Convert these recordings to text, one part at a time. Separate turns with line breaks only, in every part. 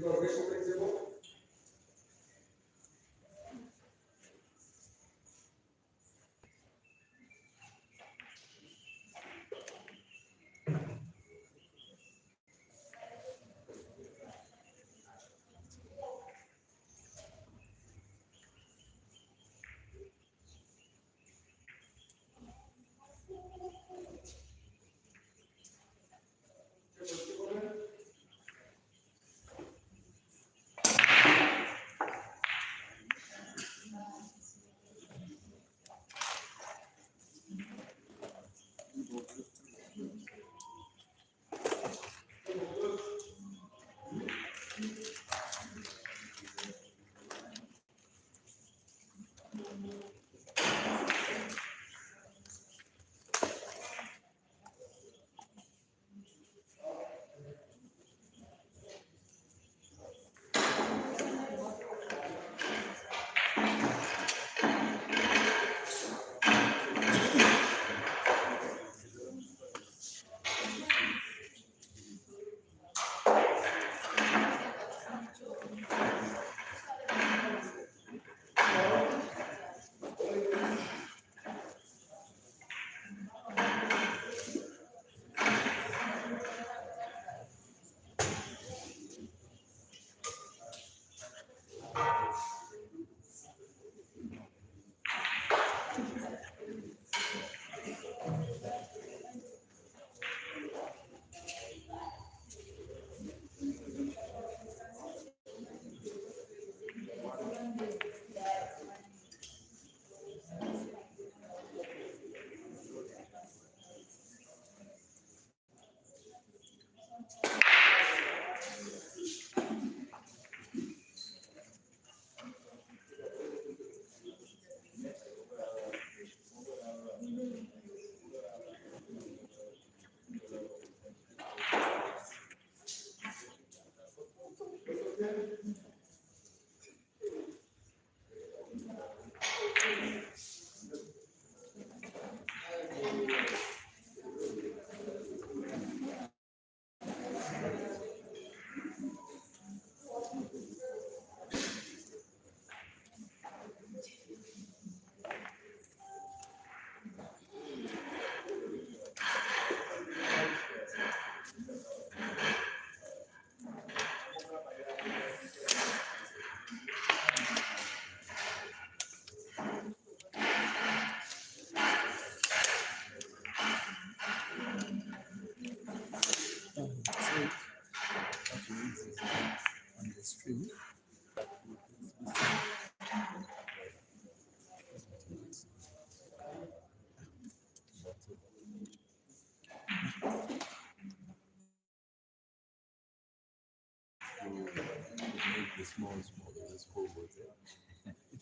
It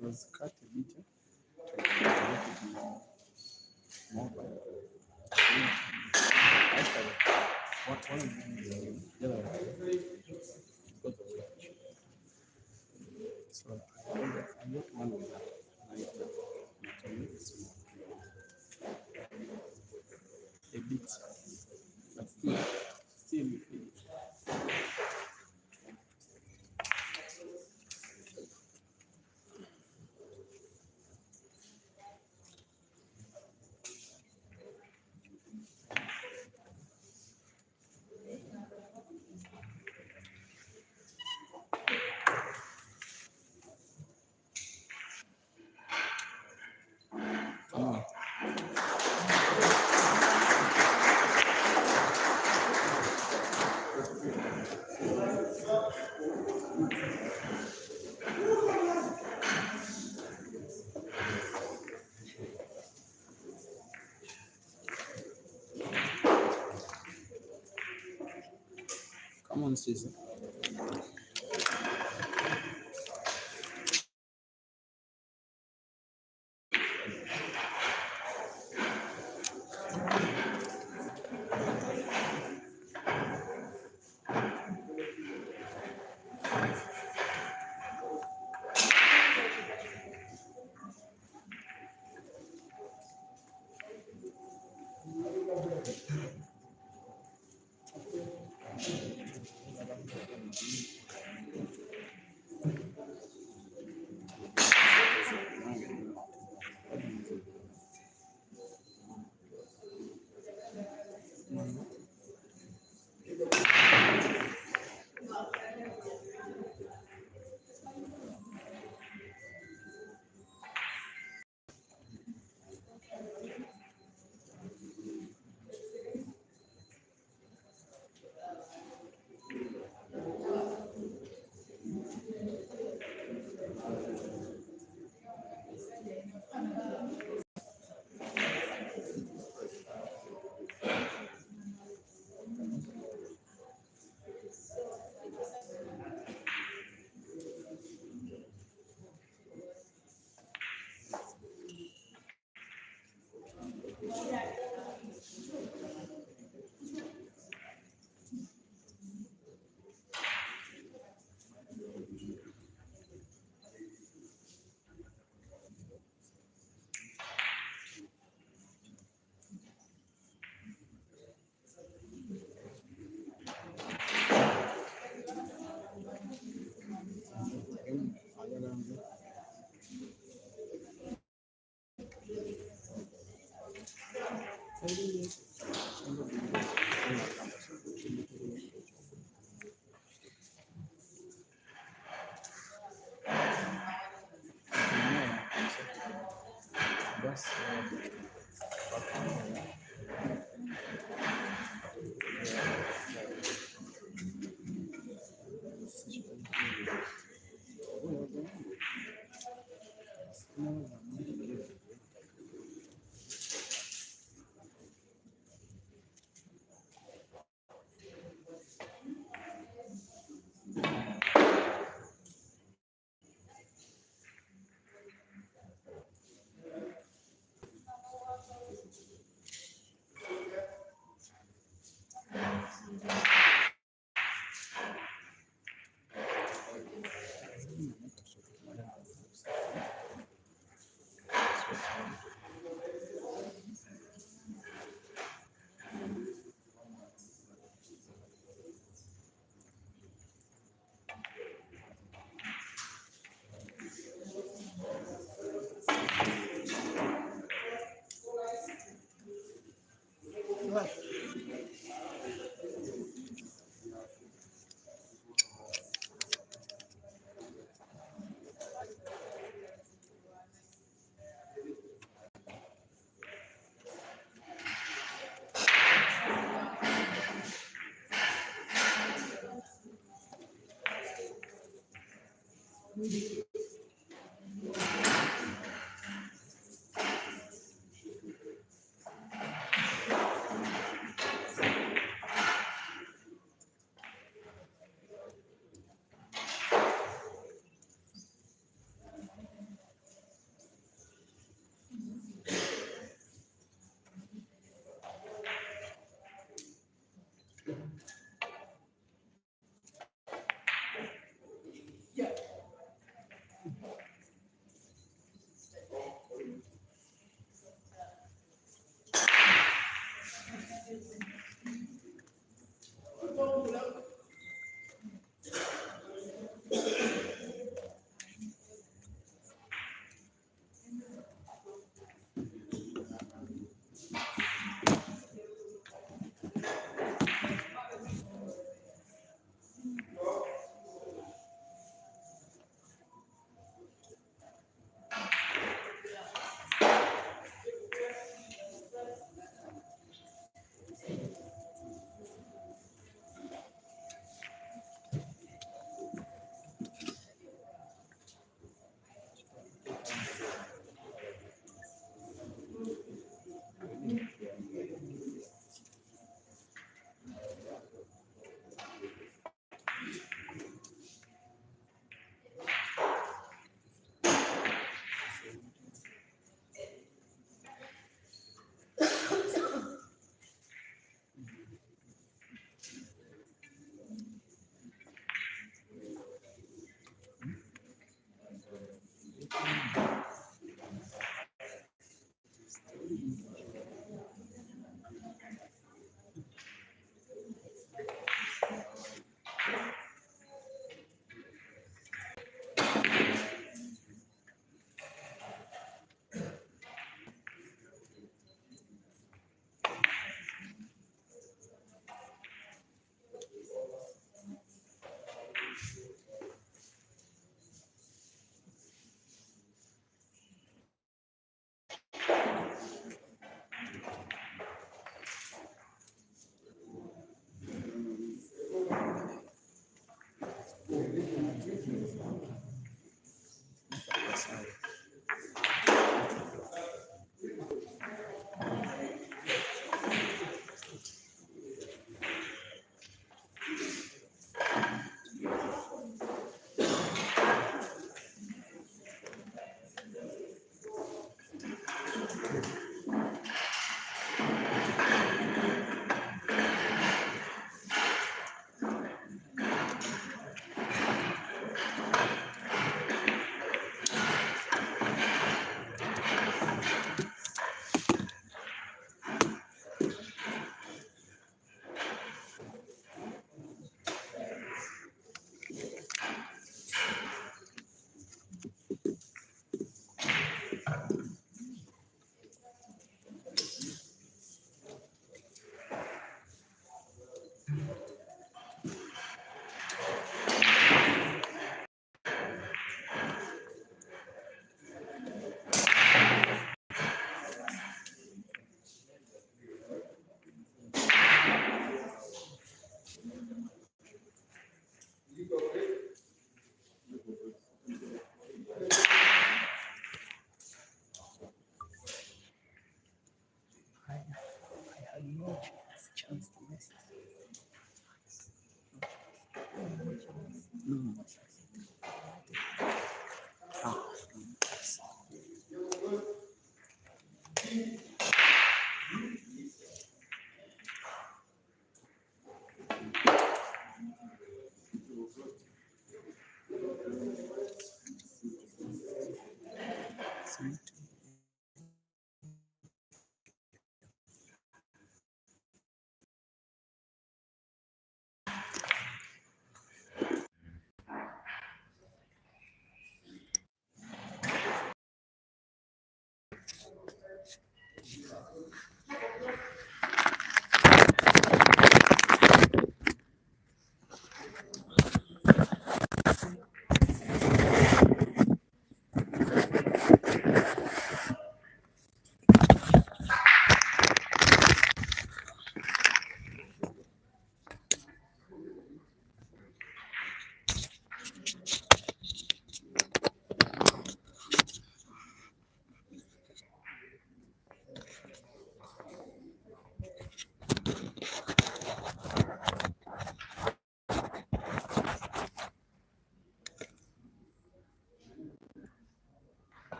was cut a bit to make it more vibrant. Actually, one of the other one got the watch. So I got one with a lighter to make it small. A bit, but still come on. Come on, Caesar. No, I'm not against it.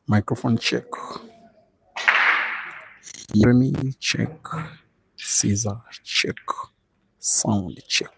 Microphone check. Hear me check. Caesar check. Sound check.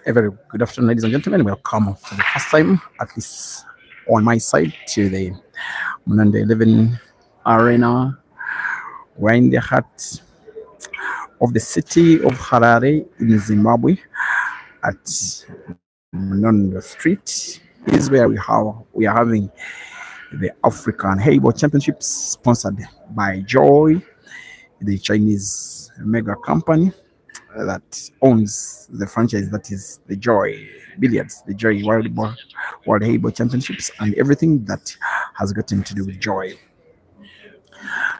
A very good afternoon, ladies and gentlemen. Welcome for the first time, at least on my side, to the Monday 11 Arena. We're in the heart of the city of Harare in Zimbabwe at Mnondo Street. Is where we are having the African HEYBALL Championships sponsored by Joy, the Chinese mega company that owns the franchise that is the Joy Billiards, the Joy World HEYBALL Championships, and everything that has gotten to do with Joy.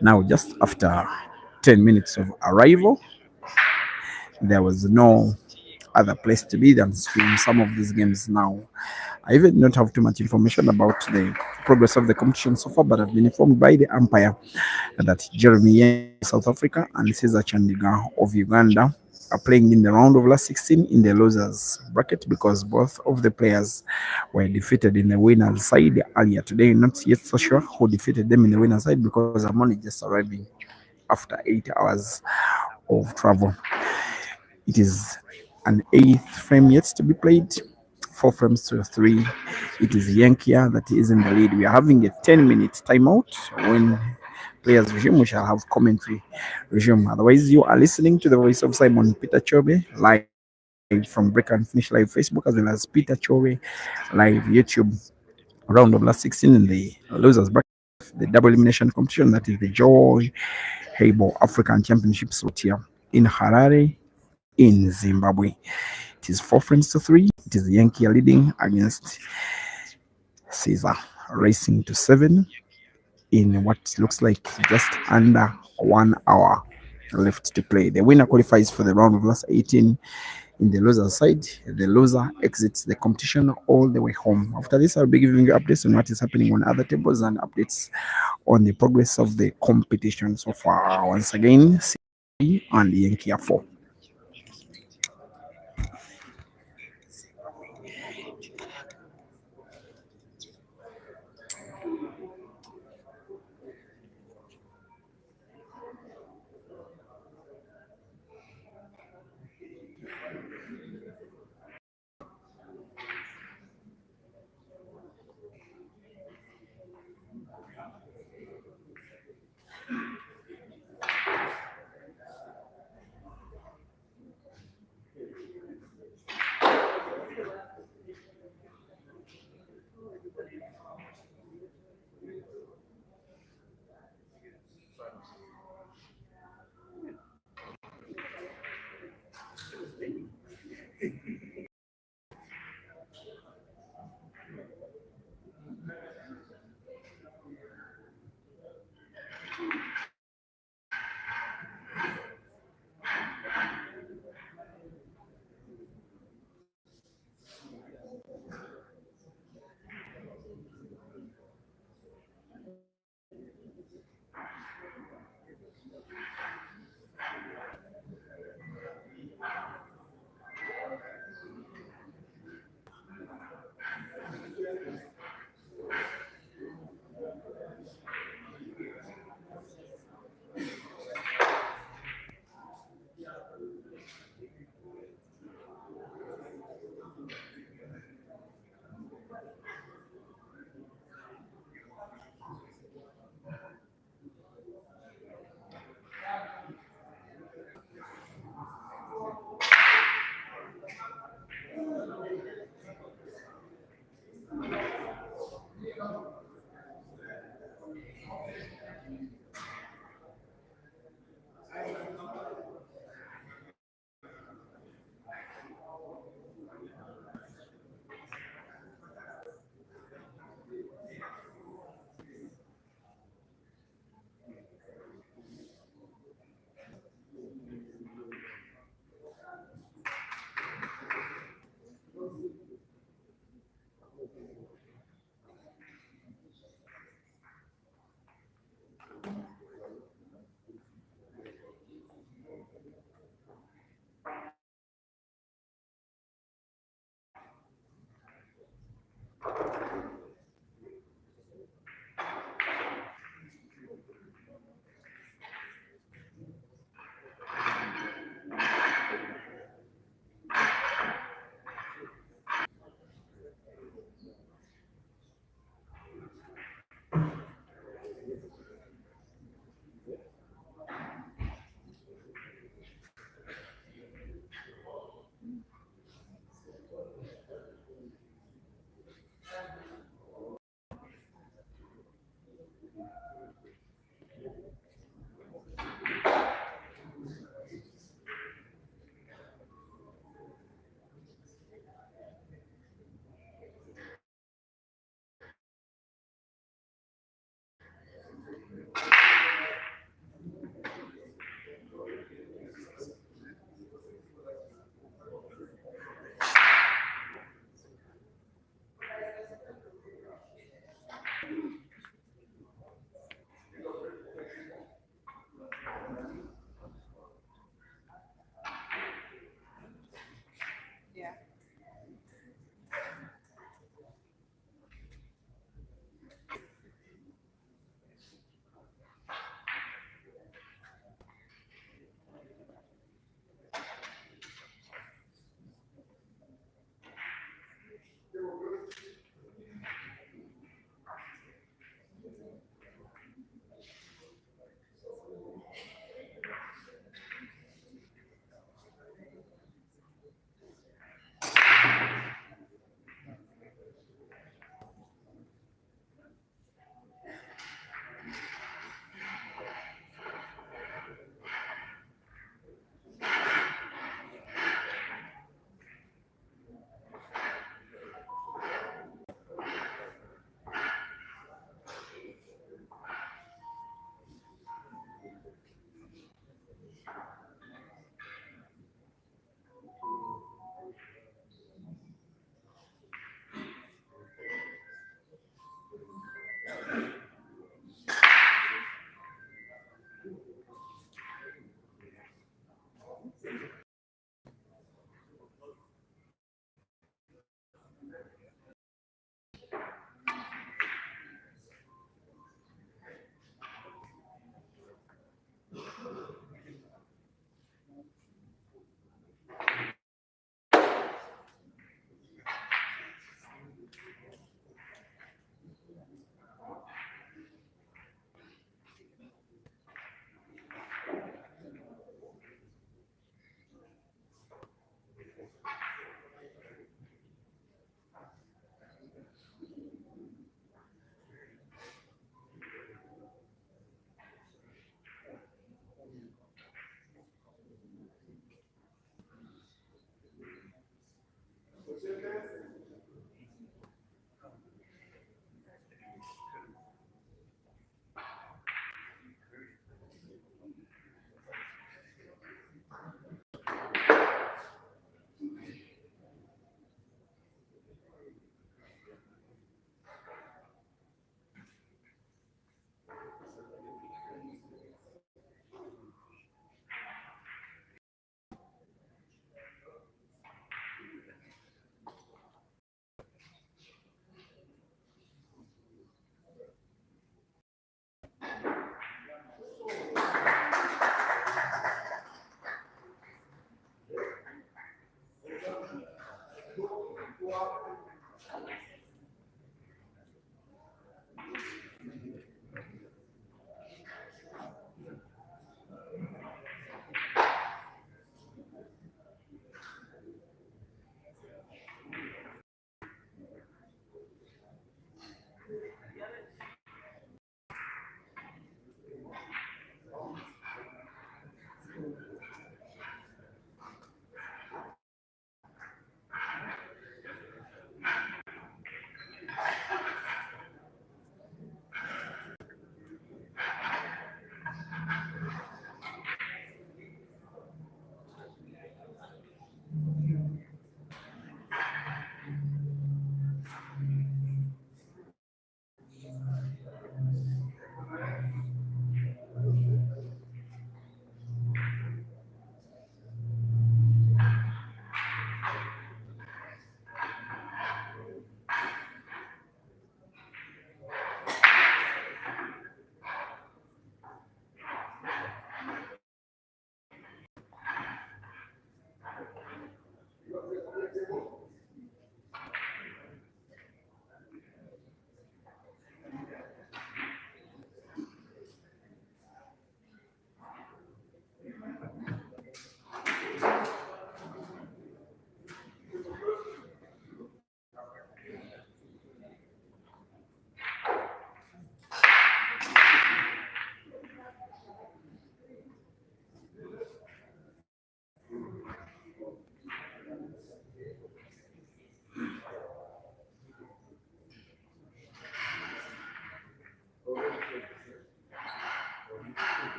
Now, just after 10 minutes of arrival, there was no other place to be than stream some of these games now. I even don't have too much information about the progress of the competition so far, but I've been informed by the umpire that Jeremy Yen of South Africa and Cesar Chandiga of Uganda are playing in the round of last 16 in the losers bracket because both of the players were defeated in the winners side earlier today. Not yet so sure who defeated them in the winners side because I'm only just arriving after 8 hours of travel. It is an eighth frame yet to be played. 4 frames to 3. It is YENKIAH that is in the lead. We are having a 10-minute timeout. When players resume, we shall have commentary resume. Otherwise, you are listening to the voice of Simon Peter Chobe live from Break and Finish Live Facebook, as well as Peter Chobe live YouTube. Round of last 16 in the losers bracket, the double elimination competition, that is the Joy HEYBALL African Championships right here in Harare, in Zimbabwe. It is 4 frames to 3. It is YENKIAH leading against Caesar, racing to 7 in what looks like just under 1 hour left to play. The winner qualifies for the round of last 18 in the loser side. The loser exits the competition all the way home. After this, I'll be giving you updates on what is happening on other tables and updates on the progress of the competition so far. Once again, and YENKIAH 4.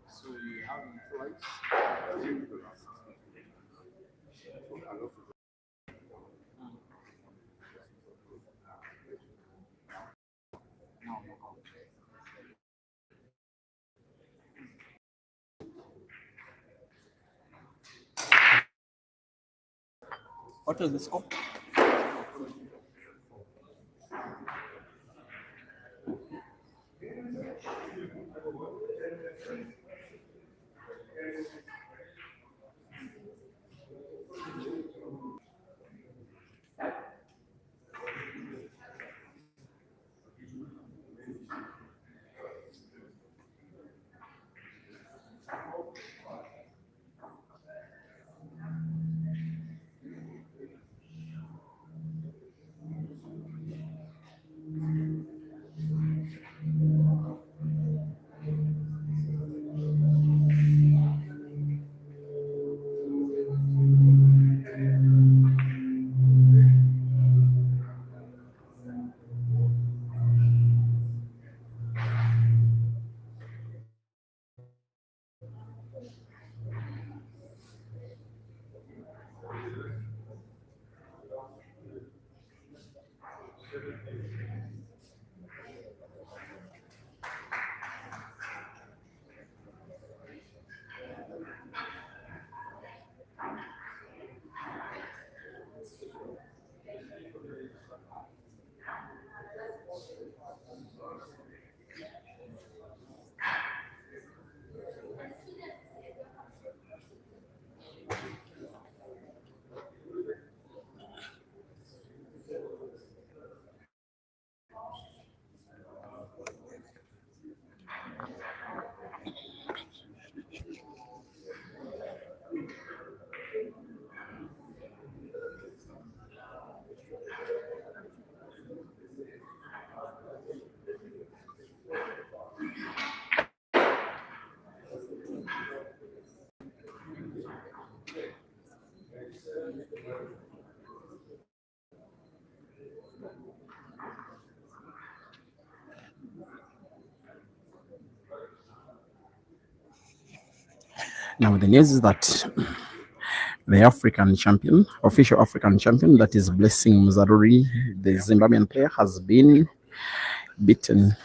So you have flights.
What was the score? Now the news is that the African champion, official African champion, that is Blessing Mzaruri, the Zimbabwean player, has been beaten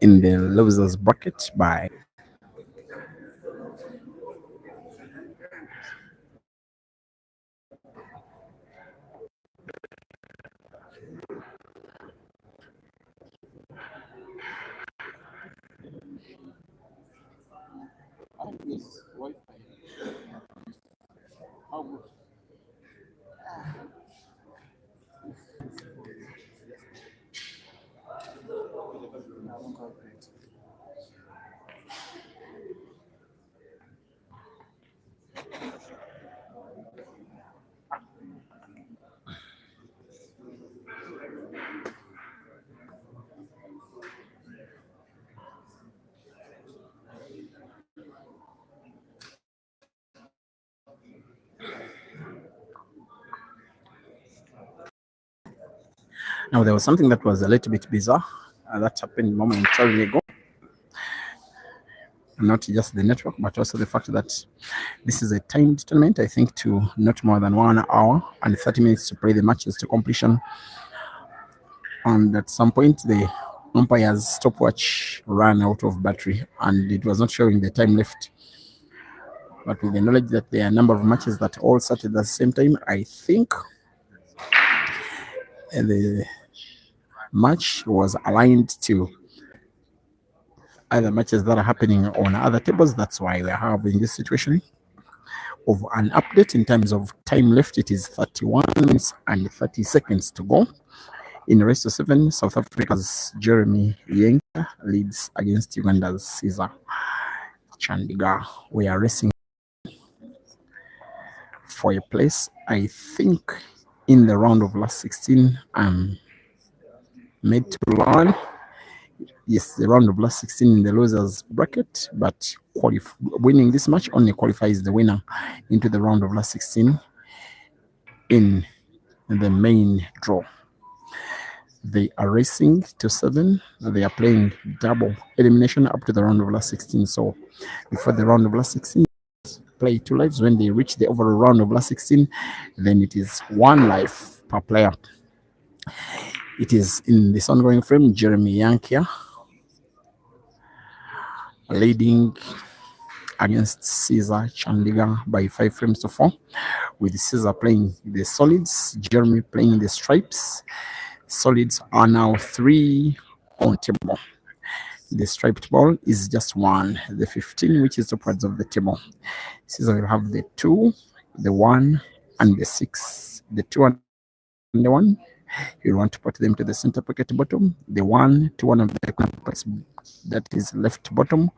in the losers bracket by Now, there was something that was a little bit bizarre that happened momentarily ago. Not just the network, but also the fact that this is a timed tournament, I think, to not more than 1 hour and 30 minutes to play the matches to completion. And at some point, the umpire's stopwatch ran out of battery and it was not showing the time left. But with the knowledge that there are a number of matches that all started at the same time, I think the match was aligned to other matches that are happening on other tables. That's why we're having this situation of an update in terms of time left. It is 31 minutes and 30 seconds to go. In the race to 7, South Africa's Jeremy YENKIAH leads against Uganda's Caesar CHANDIGA. We are racing for a place, I think, in the round of last 16. I'm made to learn. Yes, the round of last 16 in the losers bracket, but winning this match only qualifies the winner into the round of last 16 in the main draw. They are racing to 7. They are playing double elimination up to the round of last 16. So before the round of last 16, play 2 lives. When they reach the overall round of last 16, then it is 1 life per player. It is in this ongoing frame, Jeremy YENKIAH leading against Caesar Chandiga by 5 frames to 4, with Caesar playing the solids, Jeremy playing the stripes. Solids are now 3 on table. The striped ball is just 1, the 15, which is upwards of the table. Caesar will have the 2, the 1, and the 6. The 2 and the 1, you'll want to put them to the center pocket bottom. The 1 to one of the pockets that is left bottom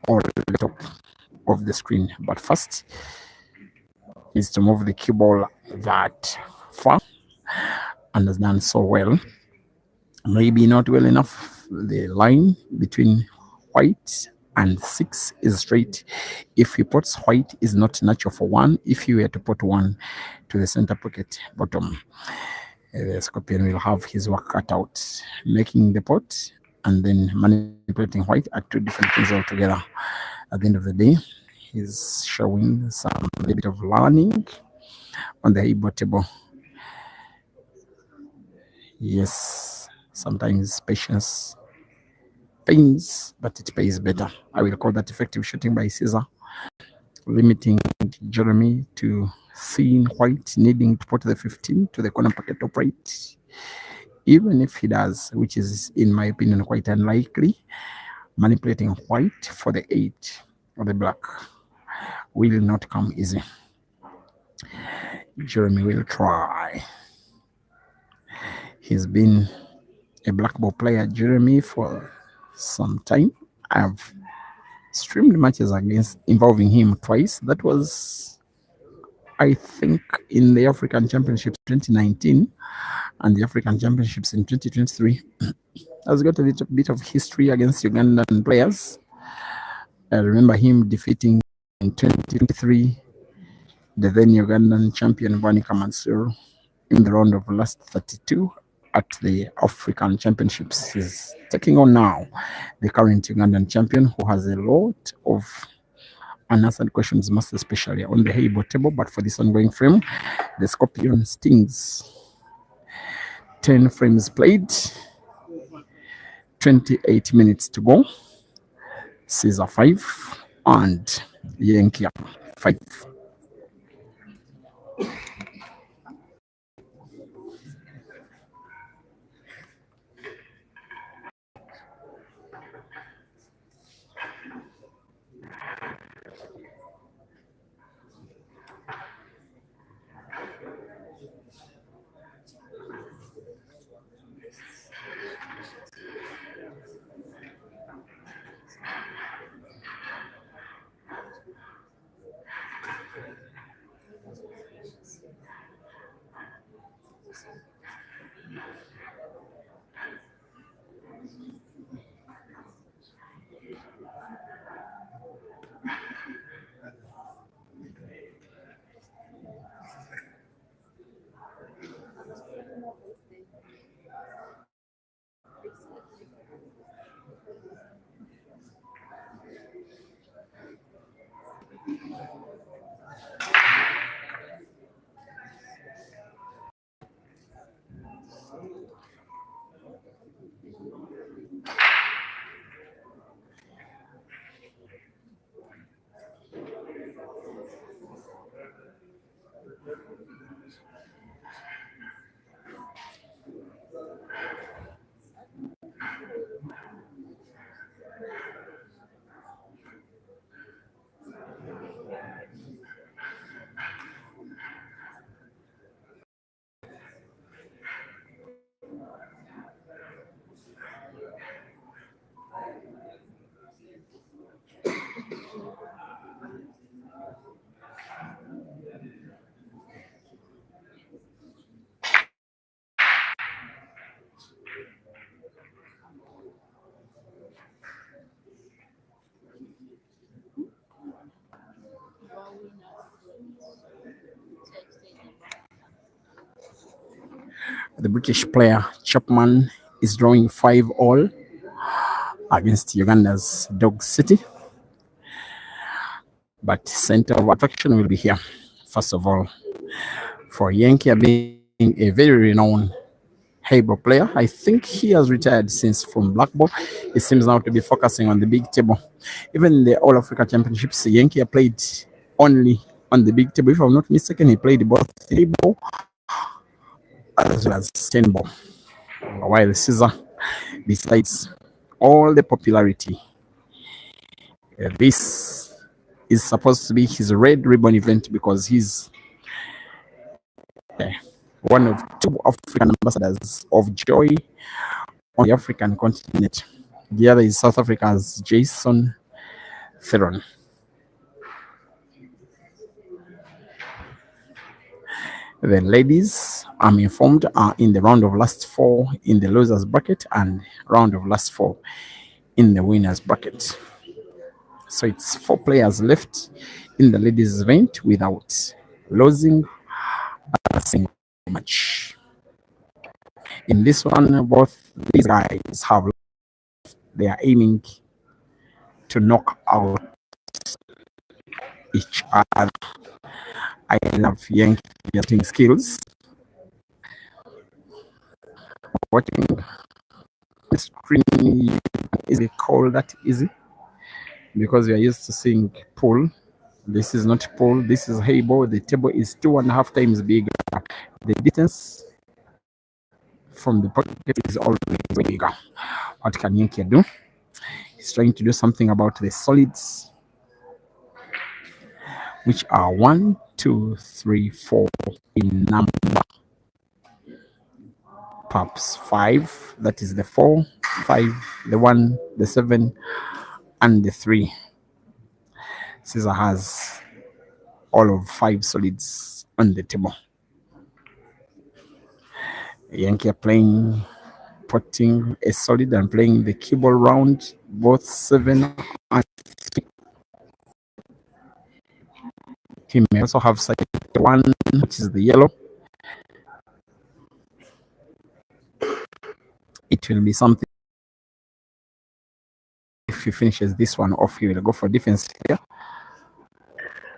or the top of the screen. But first is to move the cue ball that far, and has done so well. Maybe not well enough. The line between white and 6 is straight. If he puts white, is not natural for 1. If you were to put 1 to the center pocket bottom, the Scorpion will have his work cut out, making the pot and then manipulating white are 2 different things altogether. At the end of the day, he's showing some little bit of learning on the HEYBALL table. Yes, sometimes patience pains, but it pays better. I will call that effective shooting by Caesar, limiting Jeremy to seeing white, needing to put the 15 to the corner pocket top right. Even if he does, which is in my opinion quite unlikely, manipulating white for the 8 or the black will not come easy. Jeremy will try. He's been a black ball player, Jeremy, for some time. I've streamed matches against involving him twice. That was, I think, in the African Championships 2019 and the African Championships in 2023. I've got a little bit of history against Ugandan players. I remember him defeating in 2023 the then Ugandan champion Vanika Mansur in the round of last 32 at the African Championships. He's taking on now the current Ugandan champion, who has a lot of unanswered questions, most especially on the HEYBALL table. But for this ongoing frame, the Scorpion stings. 10 frames played, 28 minutes to go. Caesar 5 and YENKIAH 5. The British player Chapman is drawing 5-all against Uganda's Dog City. But center of attraction will be here. First of all, for YENKIAH being a very renowned HEYBALL player, I think he has retired since from black ball. He seems now to be focusing on the big table. Even in the All Africa Championships, YENKIAH played only on the big table. If I'm not mistaken, he played both HEYBALL as well as 10-ball. While Caesar, besides all the popularity, this is supposed to be his red ribbon event because he's one of 2 African ambassadors of joy on the African continent. The other is South Africa's Jason Theron. The ladies, I'm informed, are in the round of last 4 in the losers bracket and round of last 4 in the winners bracket. So it's 4 players left in the ladies event without losing a single match. In this one, both these guys they are aiming to knock out each other. I love YENKIAH team skills. Watching the screen, is it called that easy? Because we are used to seeing pool. This is not pool, this is HEYBALL. The table is 2.5 times bigger. The distance from the pocket is always bigger. What can YENKIAH do? He's trying to do something about the solids, which are 1, 2, 3, 4 in number. Perhaps 5, that is the 4, 5, the 1, the 7, and the 3. Caesar has all of 5 solids on the table. YENKIAH playing, putting a solid and playing the cue ball round, both 7 and 3. He may also have side 1, which is the yellow. It will be something. If he finishes this one off, he will go for defense here.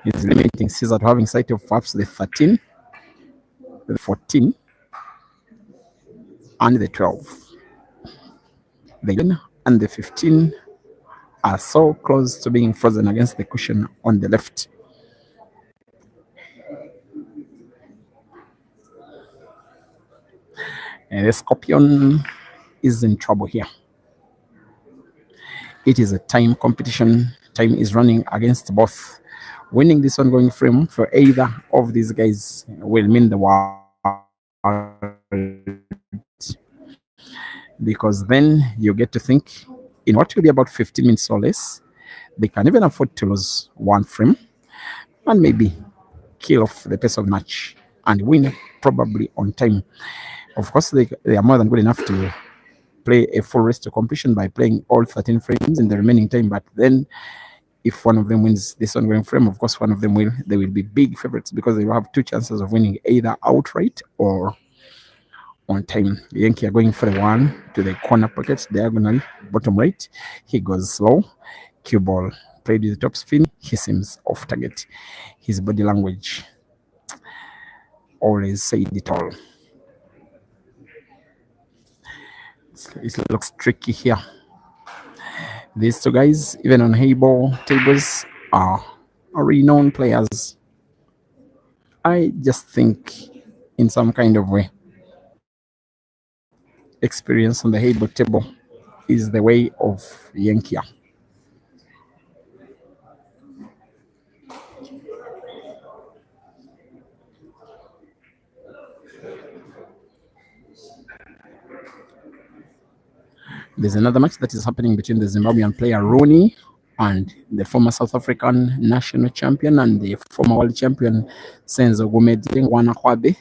He's limiting Caesar to having sight of perhaps the 13, the 14, and the 12. The 11 and the 15 are so close to being frozen against the cushion on the left. And the Scorpion is in trouble here. It is a time competition. Time is running against both. Winning this ongoing frame for either of these guys will mean the world, because then you get to think in what will be about 15 minutes or less, they can even afford to lose 1 frame and maybe kill off the pace of the match and win probably on time. Of course, they are more than good enough to play a full race to completion by playing all 13 frames in the remaining time. But then if one of them wins this ongoing frame, of course, one of them they will be big favorites because they will have 2 chances of winning either outright or on time. YENKIAH going for the 1 to the corner pocket, diagonally, bottom right. He goes slow. Cue ball played with the top spin. He seems off target. His body language always said it all. It looks tricky here. These 2 guys, even on HEYBALL tables, are renowned players. I just think in some kind of way, experience on the HEYBALL table is the way of YENKIAH. There's another match that is happening between the Zimbabwean player Rooney and the former South African national champion and the former world champion Senzo Gumede Wanakwabe,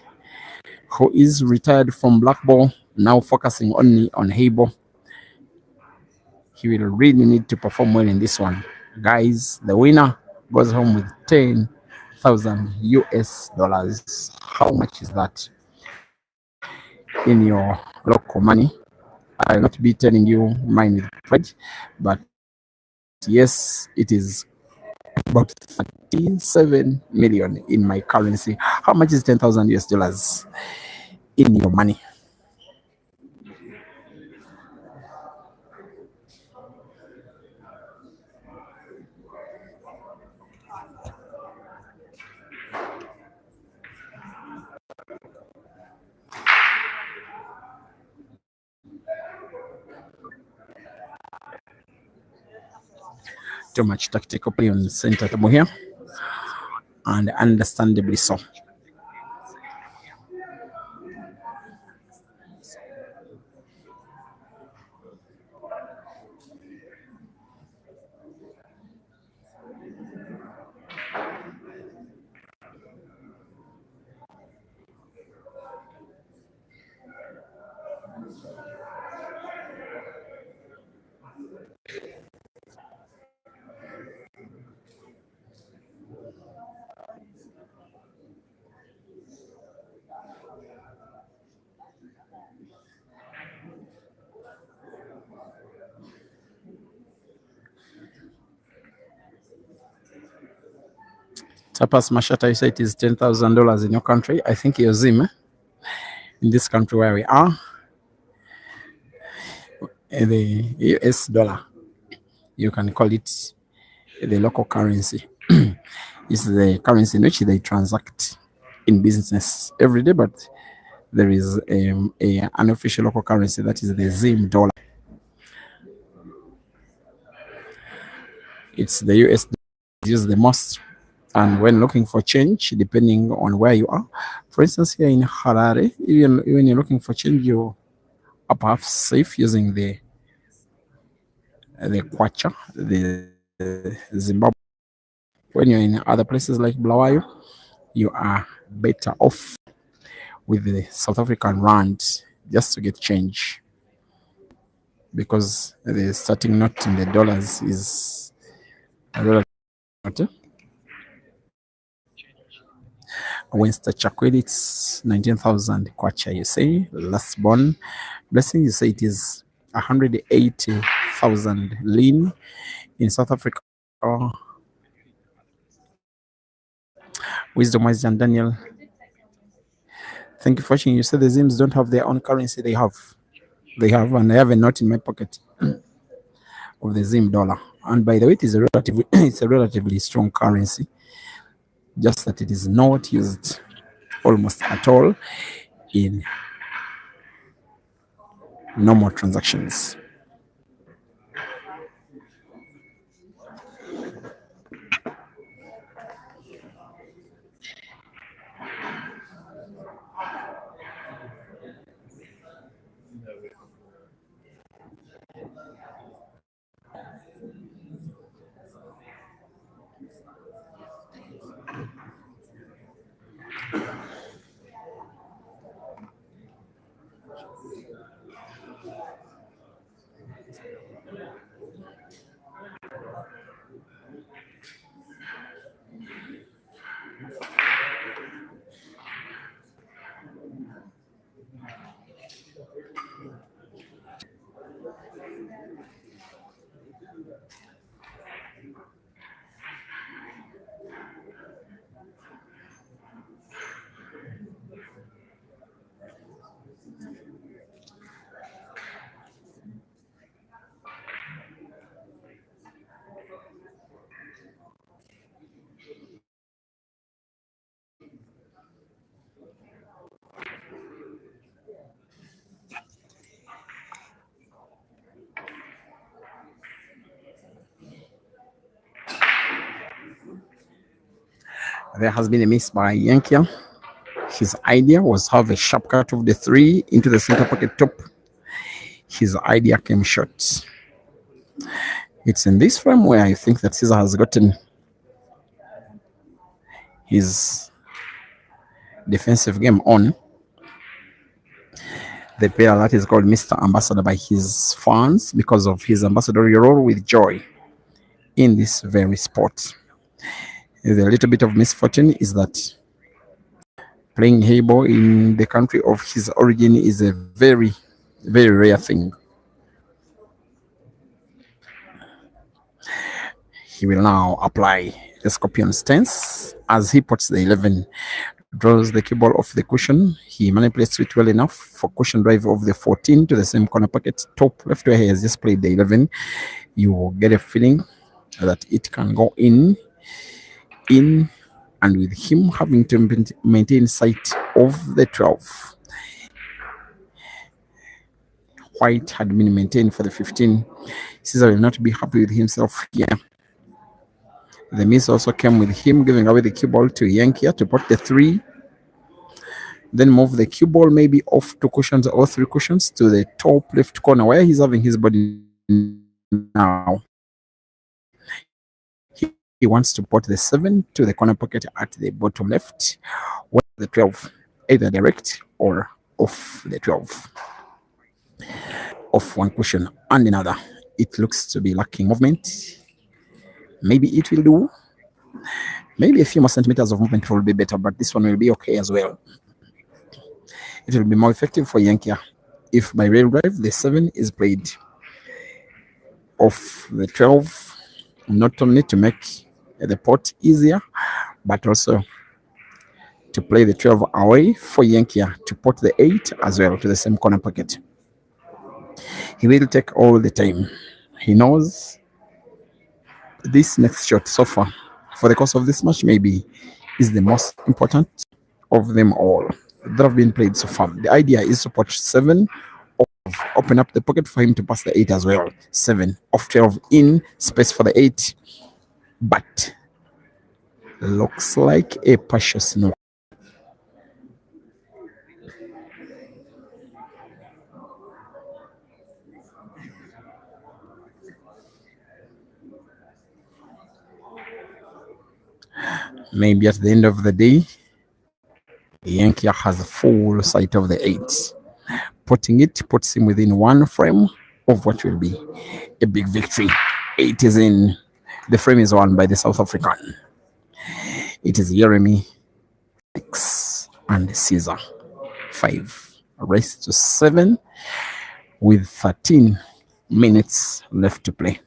who is retired from black ball, now focusing only on HEYBALL. He will really need to perform well in this one. Guys, the winner goes home with 10,000 US dollars. How much is that? in your local money. I will not be telling you mine with pride, but yes, it is about 37 million in my currency. How much is 10,000 US dollars in your money? Too much tactical play on center table here, and understandably so. Tapas Mashata, you say it is $10,000 in your country. I think you're Zim. In this country where we are, the US dollar, you can call it the local currency. It's the currency in which they transact in business every day, but there is an unofficial local currency that is the Zim dollar. It's the US dollar used the most. And when looking for change, depending on where you are, for instance, here in Harare, even when you're looking for change, you are perhaps safe using the kwacha, the Zimbabwe. When you're in other places like Bulawayo, you are better off with the South African rand just to get change, because the starting note in the dollars is a relative note. Winston Chakwedi, it's 19,000 kwacha, you say. Last born blessing, you say it is 180,000 lean in South Africa. Wisdom Wise and Daniel, thank you for watching. You say the Zims don't have their own currency. They have, and I have a note in my pocket of the Zim dollar. And by the way, it is a it's a relatively strong currency, just that it is not used almost at all in normal transactions. There has been a miss by YENKIAH. His idea was to have a sharp cut of the three into the center pocket top. His idea came short. It's in this frame where I think that Caesar has gotten his defensive game on. The player that is called Mr. Ambassador by his fans because of his ambassadorial role with joy in this very sport. The little bit of misfortune is that playing Heyball in the country of his origin is a very, very rare thing. He will now apply the scorpion stance as he puts the 11, draws the cue ball off the cushion. He manipulates it well enough for cushion drive of the 14 to the same corner pocket, top left, where he has just played the 11. You will get a feeling that it can go in, and with him having to maintain sight of the 12. White had been maintained for the 15. Caesar will not be happy with himself here. The miss also came with him giving away the cue ball to YENKIAH to put the 3. Then move the cue ball maybe off 2 cushions or 3 cushions to the top left corner where he's having his body now. He wants to put the 7 to the corner pocket at the bottom left, where the 12, either direct or off the 12. Off one cushion and another. It looks to be lacking movement. Maybe it will do. Maybe a few more centimeters of movement will be better, but this one will be okay as well. It will be more effective for YENKIAH if by rail drive the 7 is played off the 12, not only to make the pot easier, but also to play the 12 away for YENKIAH to put the 8 as well to the same corner pocket. He will take all the time. He knows this next shot so far for the course of this match maybe is the most important of them all that have been played so far. The idea is to put 7 off, open up the pocket for him to pass the 8 as well. 7 off 12 in space for the 8, but looks like a partial no. Maybe at the end of the day, YENKIAH has full sight of the 8. Putting it puts him within 1 frame of what will be a big victory. 8 is in. The frame is won by the South African. It is Jeremy 6 and Caesar 5. Race to 7 with 13 minutes left to play.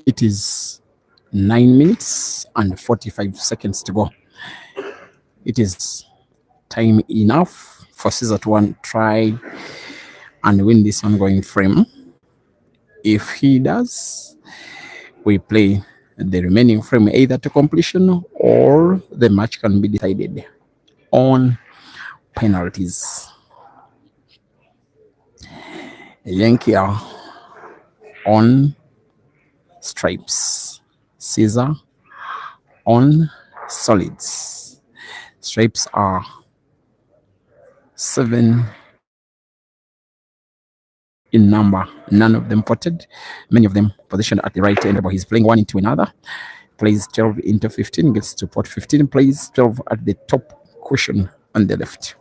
It is 9 minutes and 45 seconds to go. It is time enough for Caesar to try and win this ongoing frame. If he does, we play the remaining frame either to completion or the match can be decided on penalties. YENKIAH on stripes, Caesar on solids. Stripes are 7 in number, none of them potted, many of them positioned at the right end, but he's playing one into another. Plays 12 into 15, gets to pot 15, plays 12 at the top cushion on the left.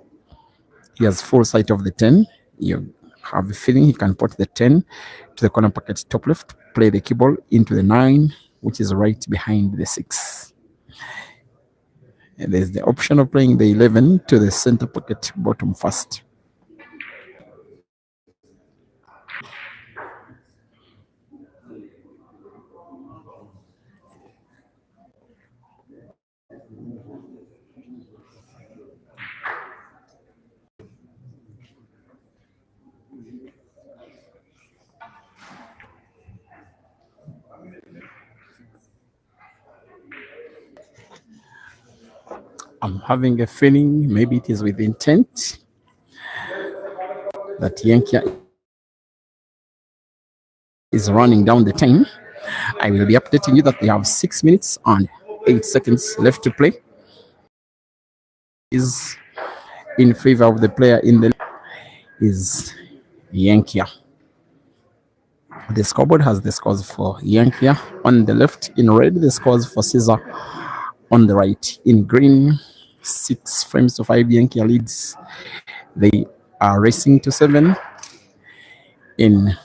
He has full sight of the 10. You have a feeling he can pot the 10 to the corner pocket top left, play the cue ball into the 9, which is right behind the 6. And there's the option of playing the 11 to the center pocket bottom first. I'm having a feeling maybe it is with intent that YENKIAH is running down the time. I will be updating you that they have 6 minutes and 8 seconds left to play. Is in favor of the player in the is YENKIAH. The scoreboard has the scores for YENKIAH on the left. In red, the scores for Caesar on the right. In green, 6 frames to 5 YENKIAH leads. They are racing to 7 in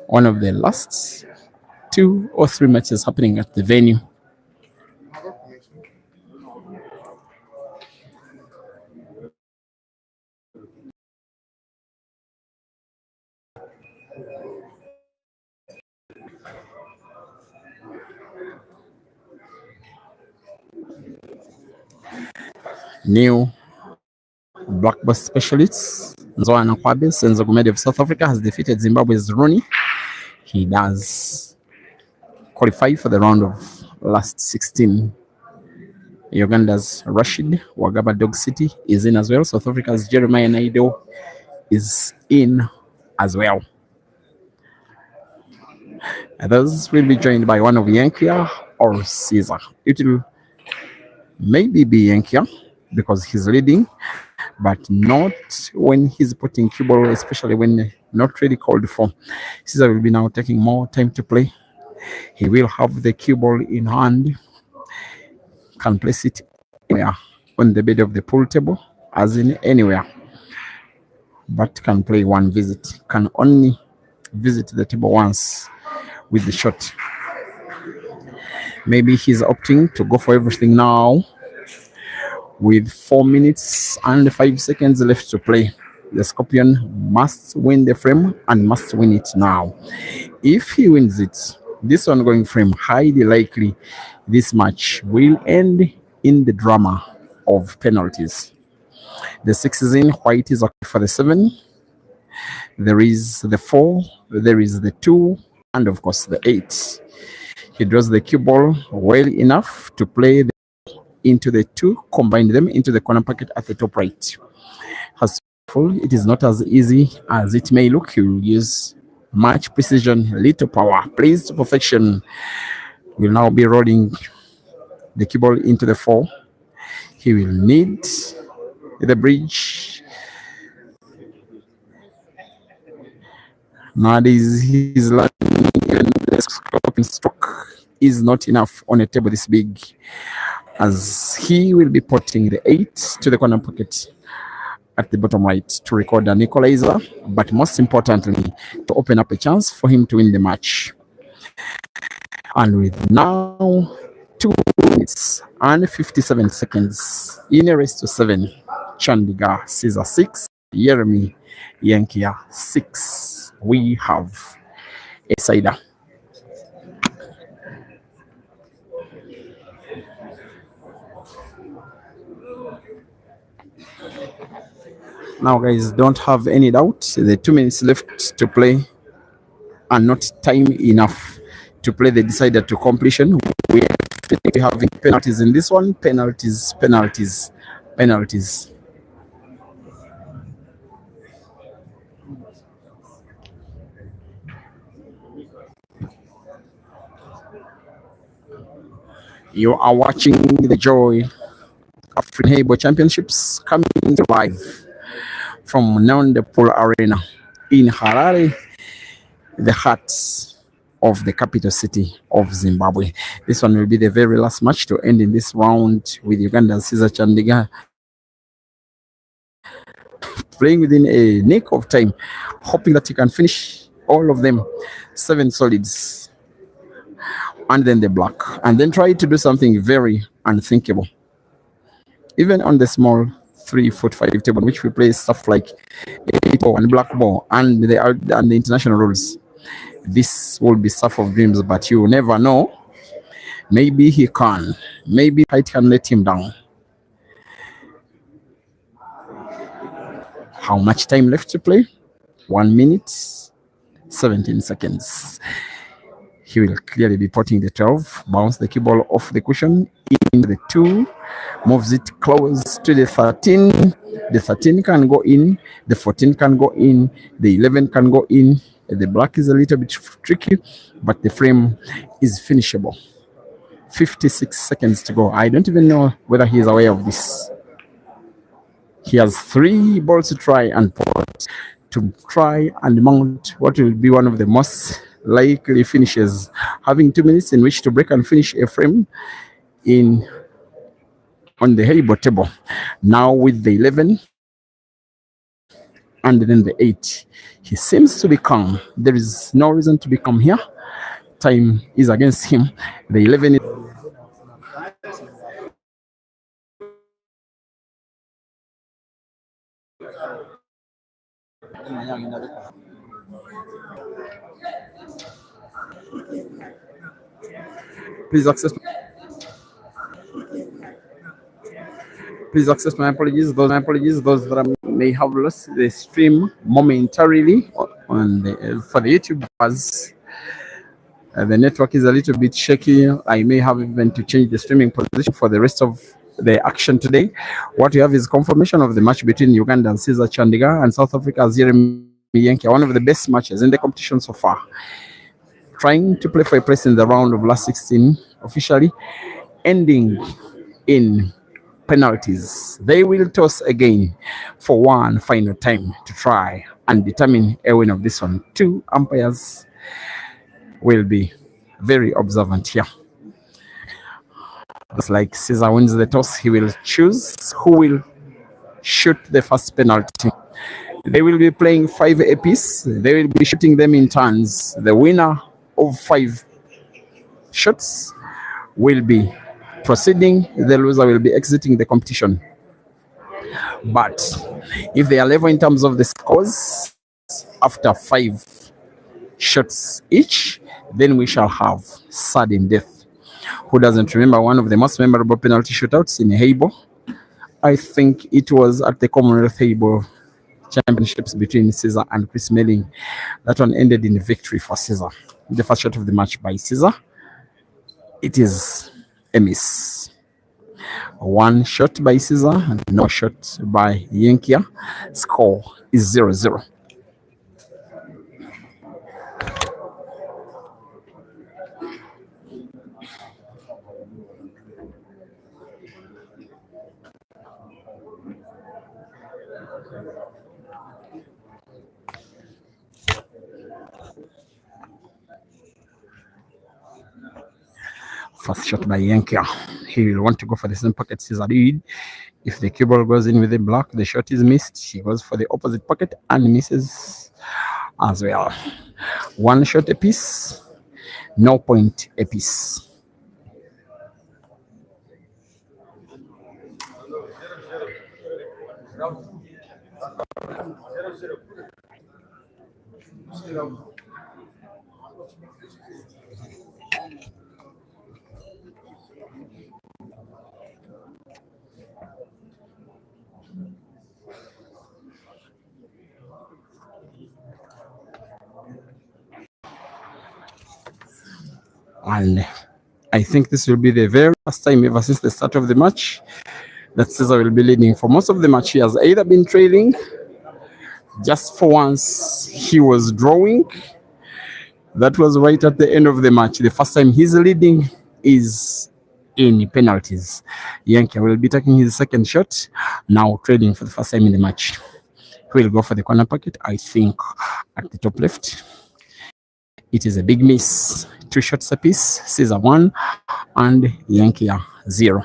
one of the last 2 or 3 matches happening at the venue. New black bus specialists Nzoana Kwabe Senzo Gumede of South Africa has defeated Zimbabwe's Rooney. He does qualify for the round of last 16. Uganda's Rashid Wagaba Dog City is in as well. South Africa's Jeremiah Naido is in as well. Others will be joined by one of YENKIAH or Caesar. It will maybe be YENKIAH because he's leading, but not when he's putting cue ball, especially when not really called for. Caesar will be now taking more time to play. He will have the cue ball in hand, can place it anywhere on the bed of the pool table, as in anywhere, but can play one visit, can only visit the table once with the shot. Maybe he's opting to go for everything now with 4 minutes and 5 seconds left to play. The Scorpion must win the frame and must win it now. If he wins it, this ongoing frame, highly likely this match will end in the drama of penalties. The 6 is in, white is okay for the 7. There is the 4, there is the 2, and of course the 8. He draws the cue ball well enough to play into the 2, combine them into the corner pocket at the top right. It is not as easy as it may look. He will use much precision, little power, plays to perfection. Will now be rolling the cue ball into the 4. He will need the bridge. Nowadays, his landing stroke is not enough on a table this big, as he will be putting the 8 to the corner pocket at the bottom right to record an equalizer, but most importantly, to open up a chance for him to win the match. And with now 2 minutes and 57 seconds in a race to 7, Chandiga Caesar 6, Yeremi YENKIAH 6. We have a cider. Now, guys, don't have any doubt. The 2 minutes left to play are not time enough to play the decider to completion. We are having penalties in this one. Penalties, penalties, penalties. You are watching the joy of HEYBALL Championships coming live from Nonde Pool Arena in Harare, the heart of the capital city of Zimbabwe. This one will be the very last match to end in this round, with Uganda's Caesar Chandiga playing within a nick of time, hoping that he can finish all of them 7 solids and then the black, and then try to do something very unthinkable. Even on the small 3-foot 5 table, which we play stuff like 8-ball and black ball and the international rules, this will be stuff of dreams, but you never know. Maybe he can. Maybe height can let him down. How much time left to play? 1 minute, 17 seconds. He will clearly be putting the 12, bounce the cue ball off the cushion, in the 2, moves it close to the 13. The 13 can go in, the 14 can go in, the 11 can go in. The black is a little bit tricky, but the frame is finishable. 56 seconds to go. I don't even know whether he is aware of this. He has 3 balls to try and put, to try and mount what will be one of the most likely finishes, having 2 minutes in which to break and finish a frame in on the HEYBALL table. Now with the 11 and then the 8, he seems to be calm. There is no reason to be calm here. Time is against him. The 11 is please accept my apologies. Those that may have lost the stream momentarily on the for the YouTube, as the network is a little bit shaky. I may have even to change the streaming position for the rest of the action today. What you have is confirmation of the match between Uganda and Caesar Chandiga and South Africa's YENKIAH, one of the best matches in the competition so far. Trying to play for a place in the round of last 16 officially, ending in penalties. They will toss again for one final time to try and determine a win of this one. 2 umpires will be very observant here. Just like Caesar wins the toss, he will choose who will shoot the first penalty. They will be playing 5 apiece. They will be shooting them in turns. The winner of 5 shots will be proceeding. The loser will be exiting the competition. But if they are level in terms of the scores, after 5 shots each, then we shall have sudden death. Who doesn't remember one of the most memorable penalty shootouts in HEYBALL? I think it was at the Commonwealth HEYBALL Championships between Caesar and Chris Melling. That one ended in victory for Caesar. The first shot of the match by Caesar, it is a miss. 1 shot by Caesar and no shot by YENKIAH. Score is 0-0. First shot by YENKIAH. He will want to go for the same pocket Caesar did. If the cue ball goes in with the block, the shot is missed. He goes for the opposite pocket and misses as well. 1 shot apiece, no point apiece. And I think this will be the very first time ever since the start of the match that Caesar will be leading. For most of the match, he has either been trailing, just for once he was drawing. That was right at the end of the match. The first time he's leading is in penalties. YENKIAH will be taking his second shot, now trading for the first time in the match. He will go for the corner pocket, I think, at the top left. It is a big miss. 2 shots apiece, Caesar 1 and YENKIAH 0.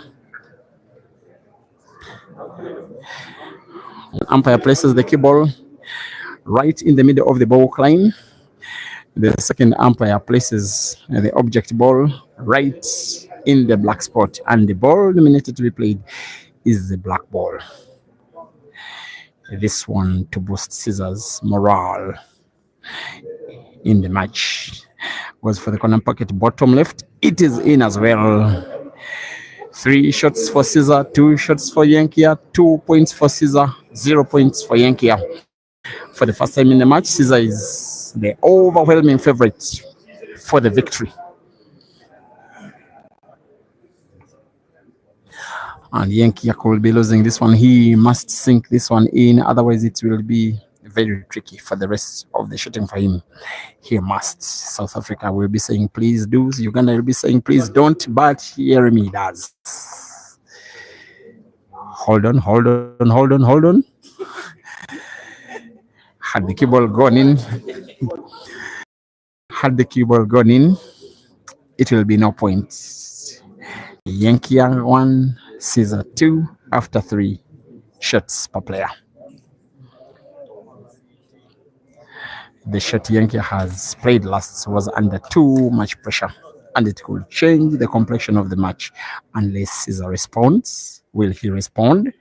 Umpire places the cue ball right in the middle of the ball line. The second umpire places the object ball right in the black spot, and the ball nominated to be played is the black ball. This one to boost Caesar's morale in the match goes for the corner pocket, bottom left. It is in as well. 3 shots for Caesar, 2 shots for YENKIAH, 2 points for Caesar, 0 points for YENKIAH. For the first time in the match, Caesar is the overwhelming favorite for the victory. And YENKIAH will be losing this one. He must sink this one in, otherwise it will be very tricky for the rest of the shooting for him. He must. South Africa will be saying please do. Uganda will be saying please don't, but Jeremy does. Hold on. Had the cue ball gone in, it will be no points. YENKIAH 1, Caesar 2 after 3 shots per player. The shot YENKIAH has played last was under too much pressure, and it could change the complexion of the match unless Caesar responds. Will he respond?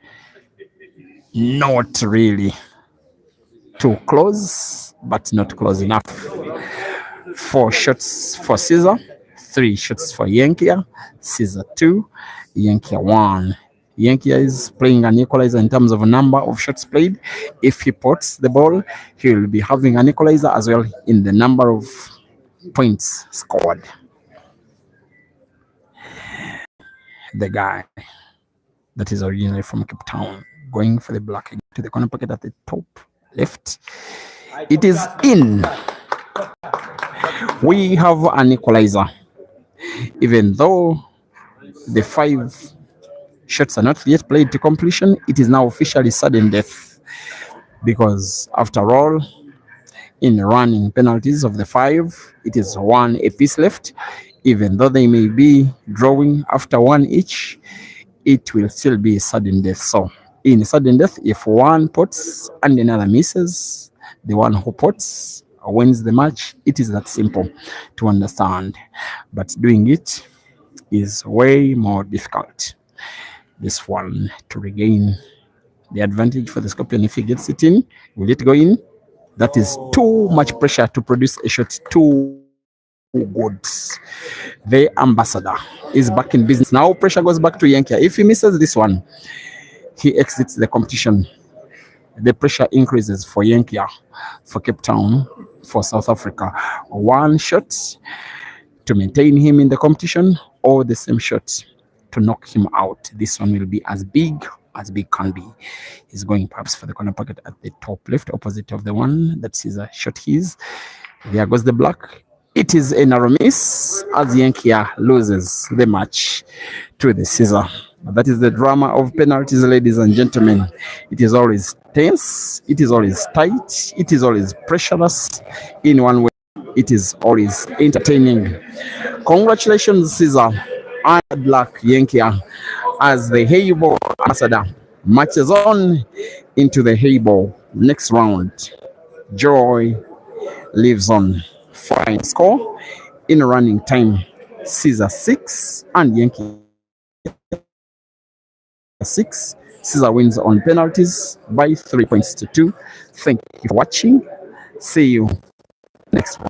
Not really. Too close, but not close enough. 4 shots for Caesar, 3 shots for YENKIAH. Caesar 2, YENKIAH 1. YENKIAH is playing an equalizer in terms of number of shots played. If he pots the ball, he will be having an equalizer as well in the number of points scored. The guy that is originally from Cape Town going for the black to the corner pocket at the top left. It is in. We have an equalizer. Even though the 5 shots are not yet played to completion, it is now officially sudden death, because after all, in running penalties of the 5, it is 1 apiece left. Even though they may be drawing after 1 each, it will still be sudden death. So in sudden death, if one pots and another misses, the one who pots wins the match. It is that simple to understand, but doing it is way more difficult. This one to regain the advantage for the Scorpion. If he gets it in, will it go in? That is too much pressure to produce a shot too good. The ambassador is back in business. Now pressure goes back to YENKIAH. If he misses this one, he exits the competition. The pressure increases for YENKIAH, for Cape Town, for South Africa. 1 shot to maintain him in the competition, or the same shot to knock him out. This one will be as big can be. He's going perhaps for the corner pocket at the top left, opposite of the one that Caesar shot his. There goes the black. It is a narrow miss as YENKIAH loses the match to the Caesar. That is the drama of penalties, ladies and gentlemen. It is always tense, it is always tight, it is always pressureless in one way. It is always entertaining. Congratulations, Caesar, and good luck, YENKIAH, as the HEYBALL ambassador marches on into the HEYBALL next round. Joy lives on. Fine score in running time: Caesar 6 and YENKIAH 6. Caesar wins on penalties by 3 points to 2. Thank you for watching. See you next one.